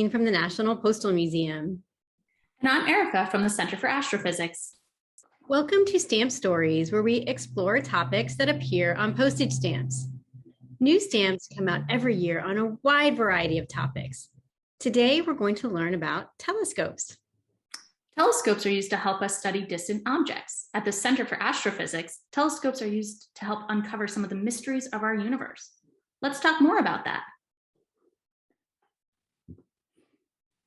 Jane from the National Postal Museum. And I'm Erica from the Center for Astrophysics. Welcome to Stamp Stories, where we explore topics that appear on postage stamps. New stamps come out every year on a wide variety of topics. Today, we're going to learn about telescopes. Telescopes are used to help us study distant objects. At the Center for Astrophysics, telescopes are used to help uncover some of the mysteries of our universe. Let's talk more about that.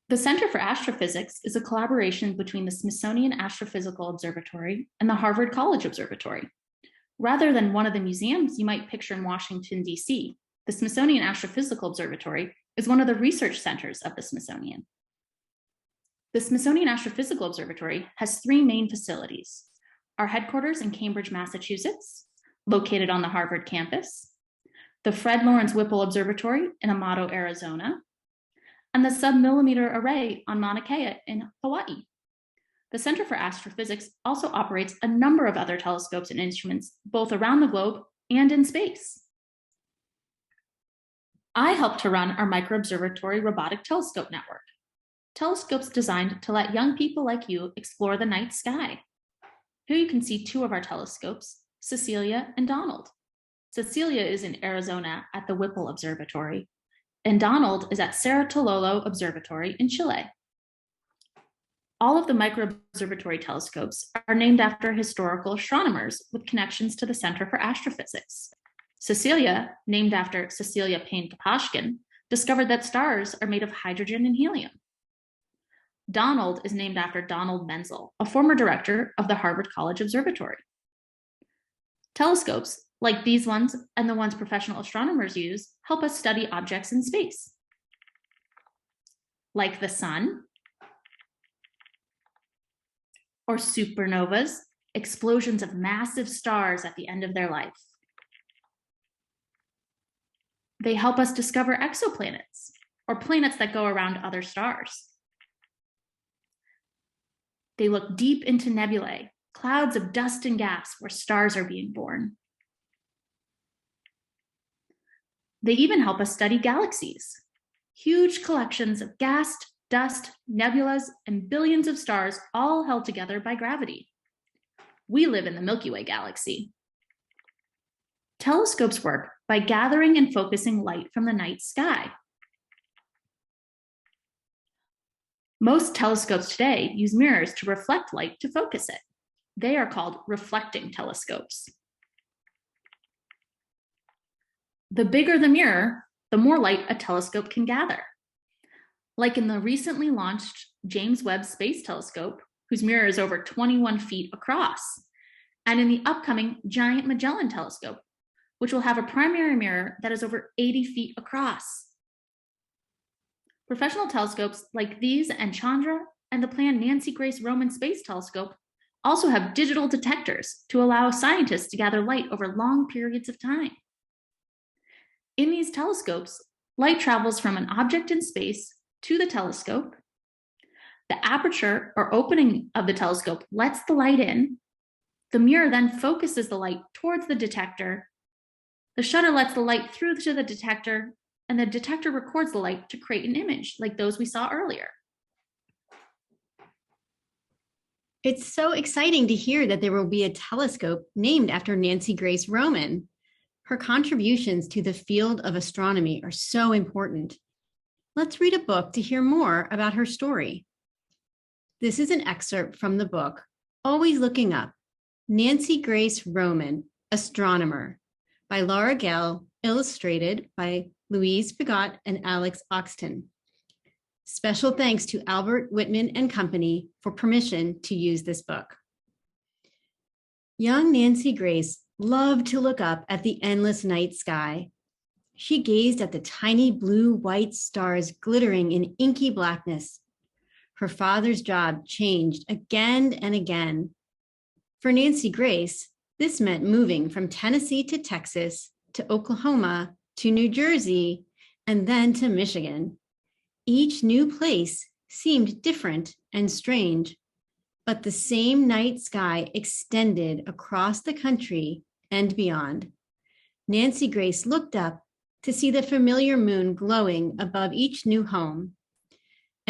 The Center for Astrophysics is a collaboration between the Smithsonian Astrophysical Observatory and the Harvard College Observatory. Rather than one of the museums you might picture in Washington, D.C., the Smithsonian Astrophysical Observatory is one of the research centers of the Smithsonian. The Smithsonian Astrophysical Observatory has three main facilities: our headquarters in Cambridge, Massachusetts, located on the Harvard campus, the Fred Lawrence Whipple Observatory in Amado, Arizona, and the submillimeter array on Mauna Kea in Hawaii. The Center for Astrophysics also operates a number of other telescopes and instruments, both around the globe and in space. I help to run our microobservatory robotic telescope network. Telescopes designed to let young people like you explore the night sky. Here you can see two of our telescopes, Cecilia and Donald. Cecilia is in Arizona at the Whipple Observatory, and Donald is at Cerro Tololo Observatory in Chile. All of the microobservatory telescopes are named after historical astronomers with connections to the Center for Astrophysics. Cecilia, named after Cecilia Payne-Gaposchkin, discovered that stars are made of hydrogen and helium. Donald is named after Donald Menzel, a former director of the Harvard College Observatory. Telescopes, like these ones and the ones professional astronomers use, help us study objects in space, like the sun, or supernovas, explosions of massive stars at the end of their life. They help us discover exoplanets, or planets that go around other stars. They look deep into nebulae, clouds of dust and gas where stars are being born. They even help us study galaxies, huge collections of gas, dust, nebulas, and billions of stars all held together by gravity. We live in the Milky Way galaxy. Telescopes work by gathering and focusing light from the night sky. Most telescopes today use mirrors to reflect light to focus it. They are called reflecting telescopes. The bigger the mirror, the more light a telescope can gather. Like in the recently launched James Webb Space Telescope, whose mirror is over 21 feet across, and in the upcoming Giant Magellan Telescope, which will have a primary mirror that is over 80 feet across. Professional telescopes like these and Chandra and the planned Nancy Grace Roman Space Telescope also have digital detectors to allow scientists to gather light over long periods of time. In these telescopes, light travels from an object in space to the telescope. The aperture or opening of the telescope lets the light in. The mirror then focuses the light towards the detector. The shutter lets the light through to the detector, and the detector records the light to create an image like those we saw earlier. It's so exciting to hear that there will be a telescope named after Nancy Grace Roman. Her contributions to the field of astronomy are so important. Let's read a book to hear more about her story. This is an excerpt from the book, Always Looking Up, Nancy Grace Roman, Astronomer, by Laura Gell, illustrated by Louise Pigot and Alex Oxton. Special thanks to Albert Whitman and Company for permission to use this book. Young Nancy Grace loved to look up at the endless night sky. She gazed at the tiny blue-white stars glittering in inky blackness. Her father's job changed again and again. For Nancy Grace, this meant moving from Tennessee to Texas, to Oklahoma, to New Jersey, and then to Michigan. Each new place seemed different and strange, but the same night sky extended across the country and beyond. Nancy Grace looked up to see the familiar moon glowing above each new home.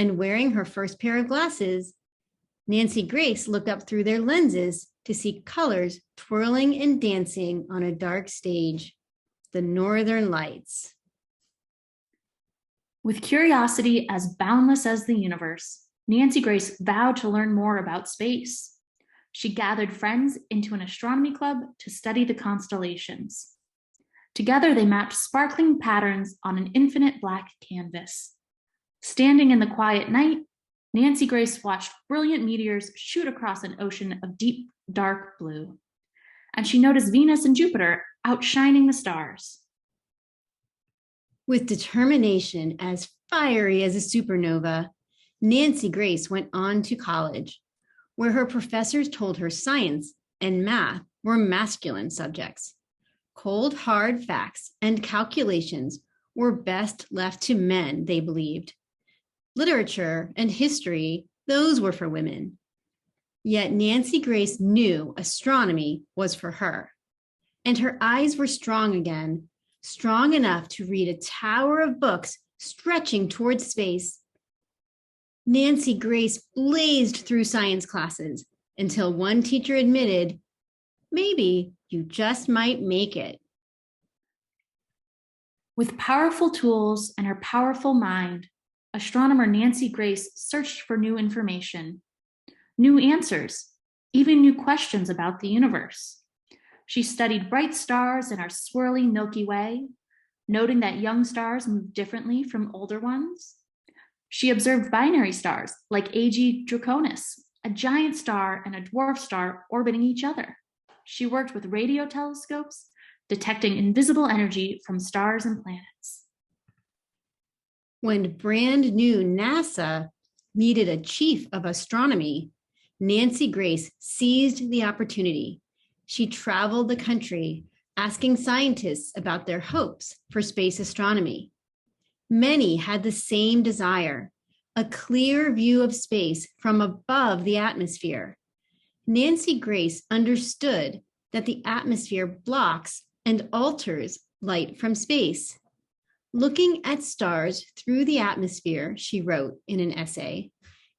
and wearing her first pair of glasses, Nancy Grace looked up through their lenses to see colors twirling and dancing on a dark stage, the Northern Lights. With curiosity as boundless as the universe, Nancy Grace vowed to learn more about space. She gathered friends into an astronomy club to study the constellations. Together, they mapped sparkling patterns on an infinite black canvas. Standing in the quiet night, Nancy Grace watched brilliant meteors shoot across an ocean of deep, dark blue. And she noticed Venus and Jupiter outshining the stars. With determination as fiery as a supernova, Nancy Grace went on to college, where her professors told her science and math were masculine subjects. Cold, hard facts and calculations were best left to men, they believed. Literature and history, those were for women. Yet Nancy Grace knew astronomy was for her, and her eyes were strong again, strong enough to read a tower of books stretching towards space. Nancy Grace blazed through science classes until one teacher admitted, maybe you just might make it. With powerful tools and her powerful mind, astronomer Nancy Grace searched for new information, new answers, even new questions about the universe. She studied bright stars in our swirling Milky Way, noting that young stars move differently from older ones. She observed binary stars like AG Draconis, a giant star and a dwarf star orbiting each other. She worked with radio telescopes, detecting invisible energy from stars and planets. When brand new NASA needed a chief of astronomy, Nancy Grace seized the opportunity. She traveled the country, asking scientists about their hopes for space astronomy. Many had the same desire, a clear view of space from above the atmosphere. Nancy Grace understood that the atmosphere blocks and alters light from space. Looking at stars through the atmosphere, she wrote in an essay,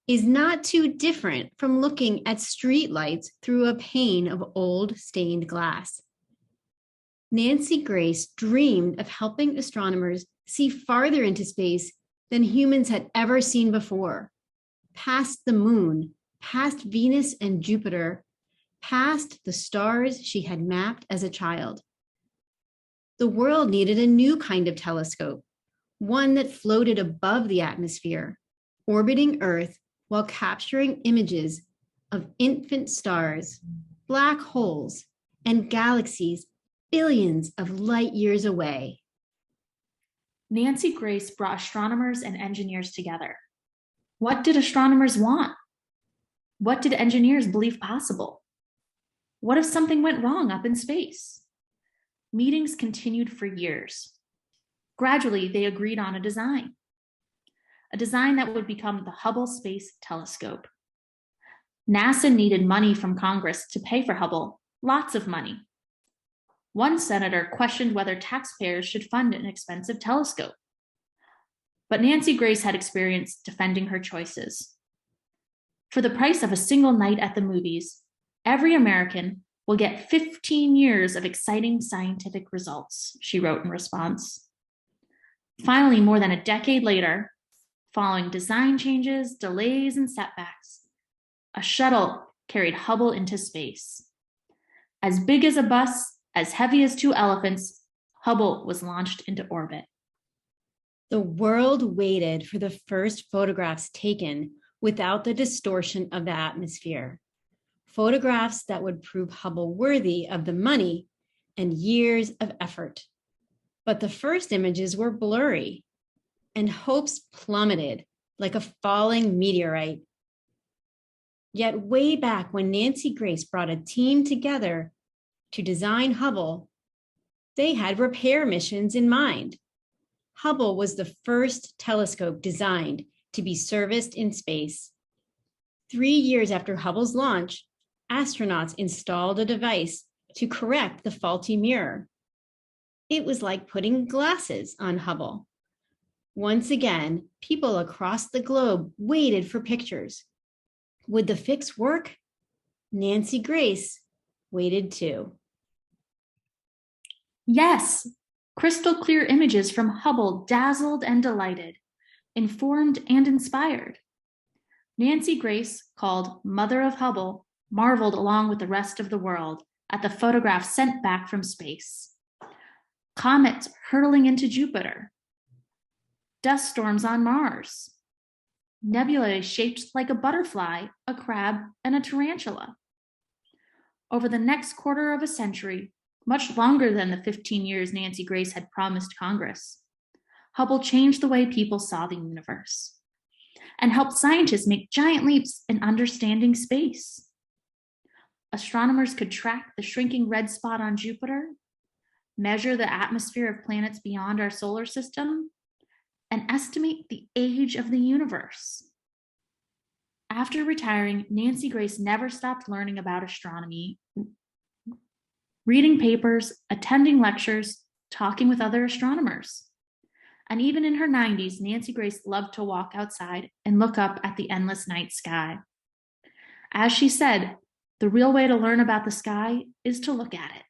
is not too different from looking at streetlights through a pane of old stained glass. Nancy Grace dreamed of helping astronomers see farther into space than humans had ever seen before, past the moon, past Venus and Jupiter, past the stars she had mapped as a child. The world needed a new kind of telescope, one that floated above the atmosphere, orbiting Earth while capturing images of infant stars, black holes, and galaxies billions of light years away. Nancy Grace brought astronomers and engineers together. What did astronomers want? What did engineers believe possible? What if something went wrong up in space? Meetings continued for years. Gradually, they agreed on a design that would become the Hubble Space Telescope. NASA needed money from Congress to pay for Hubble, lots of money. One senator questioned whether taxpayers should fund an expensive telescope. But Nancy Grace had experience defending her choices. For the price of a single night at the movies, every American will get 15 years of exciting scientific results, she wrote in response. Finally, more than a decade later, following design changes, delays, and setbacks, a shuttle carried Hubble into space. As big as a bus, as heavy as 2 elephants, Hubble was launched into orbit. The world waited for the first photographs taken without the distortion of the atmosphere. Photographs that would prove Hubble worthy of the money and years of effort. But the first images were blurry, and hopes plummeted like a falling meteorite. Yet way back when Nancy Grace brought a team together to design Hubble, they had repair missions in mind. Hubble was the first telescope designed to be serviced in space. 3 years after Hubble's launch, astronauts installed a device to correct the faulty mirror. It was like putting glasses on Hubble. Once again, people across the globe waited for pictures. Would the fix work? Nancy Grace waited too. Yes, crystal clear images from Hubble dazzled and delighted, informed and inspired. Nancy Grace, called Mother of Hubble, marveled along with the rest of the world at the photographs sent back from space. Comets hurtling into Jupiter, dust storms on Mars, nebulae shaped like a butterfly, a crab, and a tarantula. Over the next quarter of a century, much longer than the 15 years Nancy Grace had promised Congress, Hubble changed the way people saw the universe and helped scientists make giant leaps in understanding space. Astronomers could track the shrinking red spot on Jupiter, measure the atmosphere of planets beyond our solar system, and estimate the age of the universe. After retiring, Nancy Grace never stopped learning about astronomy, reading papers, attending lectures, talking with other astronomers. And even in her 90s, Nancy Grace loved to walk outside and look up at the endless night sky. As she said, the real way to learn about the sky is to look at it.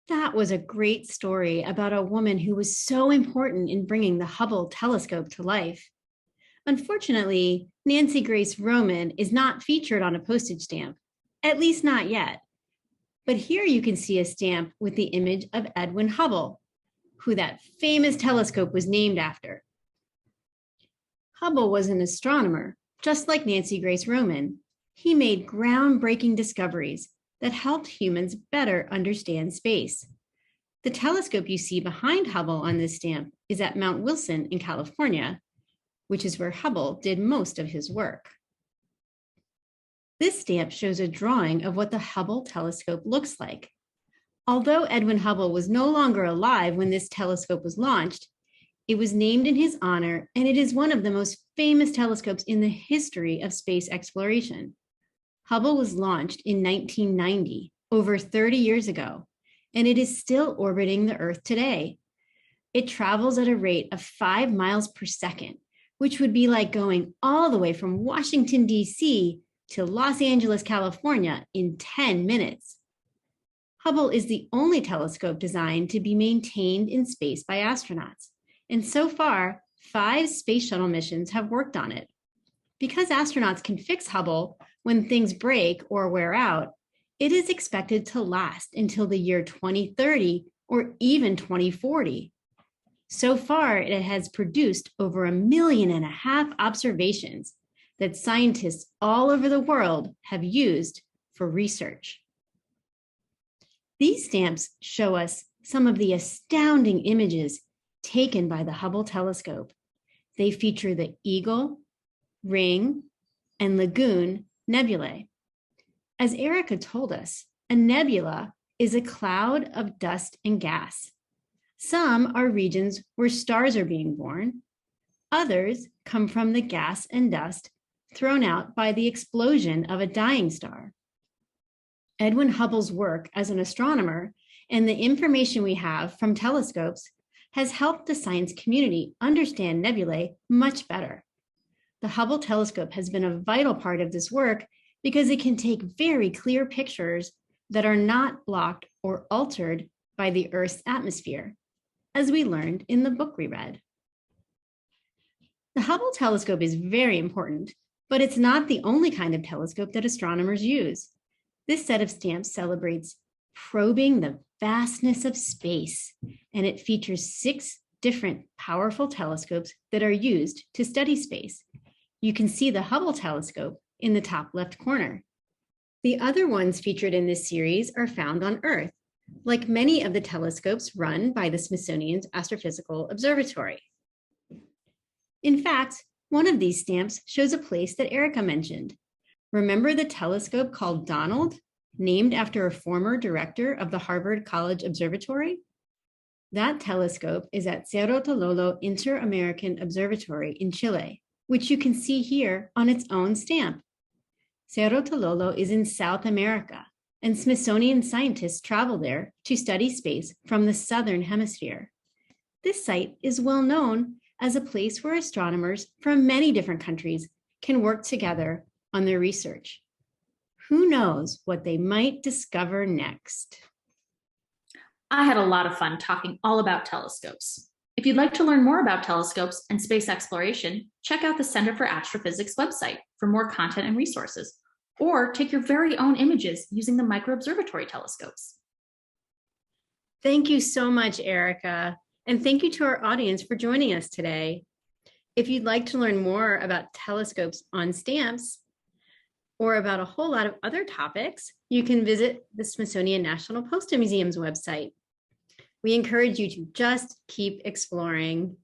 That was a great story about a woman who was so important in bringing the Hubble telescope to life. Unfortunately, Nancy Grace Roman is not featured on a postage stamp, at least not yet. But here you can see a stamp with the image of Edwin Hubble, who that famous telescope was named after. Hubble was an astronomer, just like Nancy Grace Roman. He made groundbreaking discoveries that helped humans better understand space. The telescope you see behind Hubble on this stamp is at Mount Wilson in California, which is where Hubble did most of his work. This stamp shows a drawing of what the Hubble telescope looks like. Although Edwin Hubble was no longer alive when this telescope was launched, it was named in his honor, and it is one of the most famous telescopes in the history of space exploration. Hubble was launched in 1990, over 30 years ago, and it is still orbiting the Earth today. It travels at a rate of 5 miles per second, which would be like going all the way from Washington, D.C. to Los Angeles, California in 10 minutes. Hubble is the only telescope designed to be maintained in space by astronauts, and so far, 5 space shuttle missions have worked on it. Because astronauts can fix Hubble when things break or wear out, it is expected to last until the year 2030 or even 2040. So far, it has produced over 1.5 million observations that scientists all over the world have used for research. These stamps show us some of the astounding images taken by the Hubble telescope. They feature the Eagle, Ring, and Lagoon nebulae. As Erica told us, a nebula is a cloud of dust and gas. Some are regions where stars are being born. Others come from the gas and dust thrown out by the explosion of a dying star. Edwin Hubble's work as an astronomer and the information we have from telescopes has helped the science community understand nebulae much better. The Hubble telescope has been a vital part of this work because it can take very clear pictures that are not blocked or altered by the Earth's atmosphere, as we learned in the book we read. The Hubble telescope is very important, but it's not the only kind of telescope that astronomers use. This set of stamps celebrates probing the vastness of space, and it features 6 different powerful telescopes that are used to study space. You can see the Hubble telescope in the top left corner. The other ones featured in this series are found on Earth, like many of the telescopes run by the Smithsonian's Astrophysical Observatory. In fact, one of these stamps shows a place that Erica mentioned. Remember the telescope called Donald, named after a former director of the Harvard College Observatory? That telescope is at Cerro Tololo Inter-American Observatory in Chile, which you can see here on its own stamp. Cerro Tololo is in South America, and Smithsonian scientists travel there to study space from the southern hemisphere. This site is well known as a place where astronomers from many different countries can work together on their research. Who knows what they might discover next? I had a lot of fun talking all about telescopes. If you'd like to learn more about telescopes and space exploration, check out the Center for Astrophysics website for more content and resources, or take your very own images using the microobservatory telescopes. Thank you so much, Erica. And thank you to our audience for joining us today. If you'd like to learn more about telescopes on stamps or about a whole lot of other topics, you can visit the Smithsonian National Postal Museum's website. We encourage you to just keep exploring.